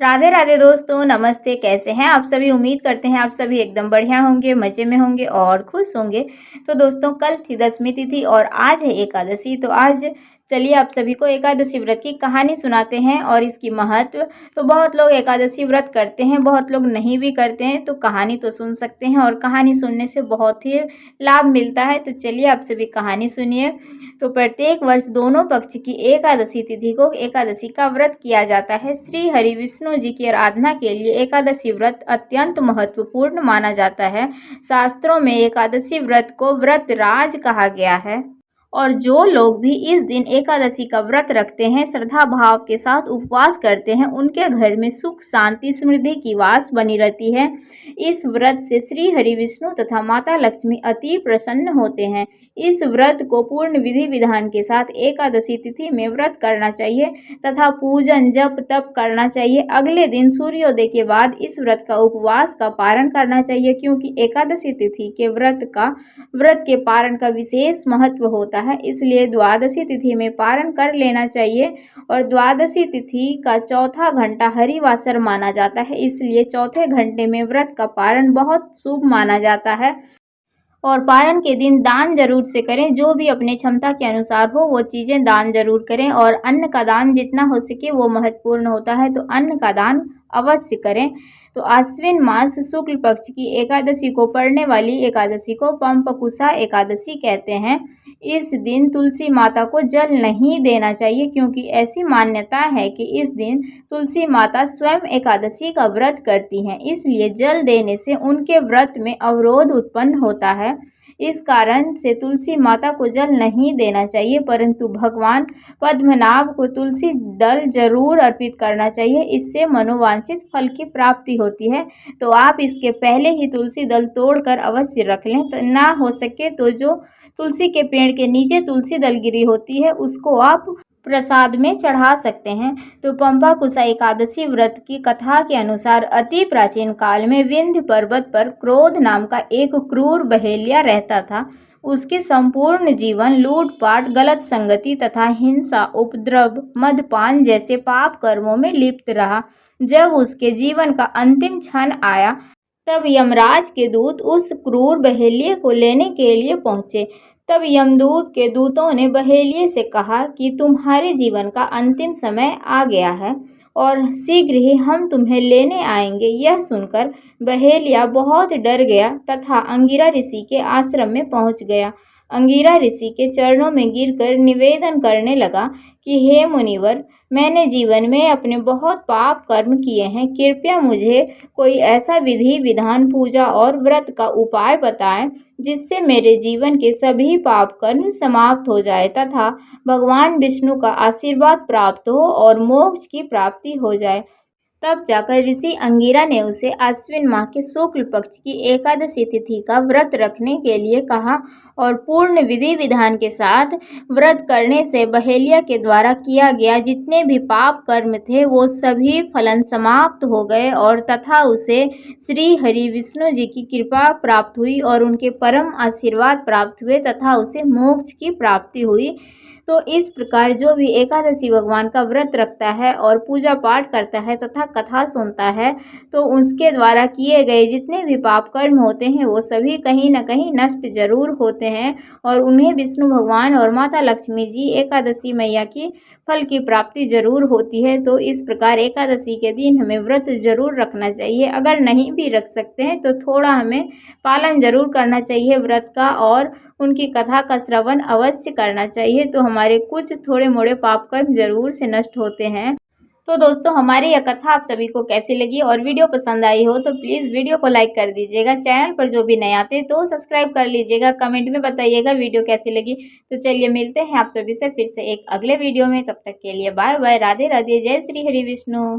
राधे राधे दोस्तों, नमस्ते। कैसे हैं आप सभी? उम्मीद करते हैं आप सभी एकदम बढ़िया होंगे, मज़े में होंगे और खुश होंगे। तो दोस्तों, कल थी दशमी तिथि और आज है एकादशी। तो आज चलिए आप सभी को एकादशी व्रत की कहानी सुनाते हैं और इसकी महत्व। तो बहुत लोग एकादशी व्रत करते हैं, बहुत लोग नहीं भी करते हैं। तो कहानी तो सुन सकते हैं और कहानी सुनने से बहुत ही लाभ मिलता है। तो चलिए आप सभी कहानी सुनिए। तो प्रत्येक वर्ष दोनों पक्ष की एकादशी तिथि को एकादशी का व्रत किया जाता है। श्री हरि विष्णु जी की आराधना के लिए एकादशी व्रत अत्यंत महत्वपूर्ण माना जाता है। शास्त्रों में एकादशी व्रत को व्रत राज कहा गया है और जो लोग भी इस दिन एकादशी का व्रत रखते हैं, श्रद्धा भाव के साथ उपवास करते हैं, उनके घर में सुख शांति समृद्धि की वास बनी रहती है। इस व्रत से श्री हरि विष्णु तथा माता लक्ष्मी अति प्रसन्न होते हैं। इस व्रत को पूर्ण विधि विधान के साथ एकादशी तिथि में व्रत करना चाहिए तथा पूजन जप तप करना चाहिए। अगले दिन सूर्योदय के बाद इस व्रत का उपवास का पारण करना चाहिए, क्योंकि एकादशी तिथि के व्रत के पारण का विशेष महत्व होता है। इसलिए द्वादशी तिथि में पारण कर लेना चाहिए और द्वादशी तिथि का चौथा घंटा हरिवासर माना जाता है, इसलिए चौथे घंटे में व्रत का पारण बहुत शुभ माना जाता है। और पारण के दिन दान जरूर से करें, जो भी अपने क्षमता के अनुसार हो वो चीज़ें दान जरूर करें और अन्न का दान जितना हो सके वो महत्वपूर्ण होता है, तो अन्न का दान अवश्य करें। तो आश्विन मास शुक्ल पक्ष की एकादशी को पड़ने वाली एकादशी को पंपकुशा एकादशी कहते हैं। इस दिन तुलसी माता को जल नहीं देना चाहिए, क्योंकि ऐसी मान्यता है कि इस दिन तुलसी माता स्वयं एकादशी का व्रत करती हैं, इसलिए जल देने से उनके व्रत में अवरोध उत्पन्न होता है। इस कारण से तुलसी माता को जल नहीं देना चाहिए, परंतु भगवान पद्मनाभ को तुलसी दल जरूर अर्पित करना चाहिए। इससे मनोवांछित फल की प्राप्ति होती है। तो आप इसके पहले ही तुलसी दल तोड़कर अवश्य रख लें। तो ना हो सके तो जो तुलसी के पेड़ के नीचे तुलसी दल गिरी होती है उसको आप प्रसाद में चढ़ा सकते हैं। तो पंपाकुशा एकादशी व्रत की कथा के अनुसार अति प्राचीन काल में विंध्य पर्वत पर क्रोध नाम का एक क्रूर बहेलिया रहता था। उसके संपूर्ण जीवन लूटपाट, गलत संगति तथा हिंसा, उपद्रव, मदपान जैसे पाप कर्मों में लिप्त रहा। जब उसके जीवन का अंतिम क्षण आया, तब यमराज के दूत उस क्रूर बहेलिये को लेने के लिए पहुंचे। तब यमदूत के दूतों ने बहेलिये से कहा कि तुम्हारे जीवन का अंतिम समय आ गया है और शीघ्र ही हम तुम्हें लेने आएंगे। यह सुनकर बहेलिया बहुत डर गया तथा अंगिरा ऋषि के आश्रम में पहुंच गया। अंगिरा ऋषि के चरणों में गिरकर निवेदन करने लगा कि हे मुनिवर, मैंने जीवन में अपने बहुत पाप कर्म किए हैं। कृपया मुझे कोई ऐसा विधि विधान, पूजा और व्रत का उपाय बताएं जिससे मेरे जीवन के सभी पाप कर्म समाप्त हो जाए तथा भगवान विष्णु का आशीर्वाद प्राप्त हो और मोक्ष की प्राप्ति हो जाए। तब जाकर ऋषि अंगिरा ने उसे आश्विन माह के शुक्ल पक्ष की एकादशी तिथि का व्रत रखने के लिए कहा और पूर्ण विधि विधान के साथ व्रत करने से बहेलिया के द्वारा किया गया जितने भी पाप कर्म थे वो सभी फलन समाप्त हो गए और तथा उसे श्री हरि विष्णु जी की कृपा प्राप्त हुई और उनके परम आशीर्वाद प्राप्त हुए तथा उसे मोक्ष की प्राप्ति हुई। तो इस प्रकार जो भी एकादशी भगवान का व्रत रखता है और पूजा पाठ करता है तथा कथा सुनता है, तो उसके द्वारा किए गए जितने भी पाप कर्म होते हैं वो सभी कहीं न कहीं नष्ट जरूर होते हैं और उन्हें विष्णु भगवान और माता लक्ष्मी जी एकादशी मैया की फल की प्राप्ति जरूर होती है। तो इस प्रकार एकादशी के दिन हमें व्रत जरूर रखना चाहिए। अगर नहीं भी रख सकते हैं तो थोड़ा हमें पालन जरूर करना चाहिए व्रत का और उनकी कथा का श्रवण अवश्य करना चाहिए। तो हमारे कुछ थोड़े मोड़े पाप कर्म जरूर से नष्ट होते हैं। तो दोस्तों, हमारी यह कथा आप सभी को कैसी लगी और वीडियो पसंद आई हो तो प्लीज़ वीडियो को लाइक कर दीजिएगा। चैनल पर जो भी नए आते तो सब्सक्राइब कर लीजिएगा। कमेंट में बताइएगा वीडियो कैसी लगी। तो चलिए मिलते हैं आप सभी से फिर से एक अगले वीडियो में। तब तक के लिए बाय बाय, राधे राधे, जय श्री हरि विष्णु।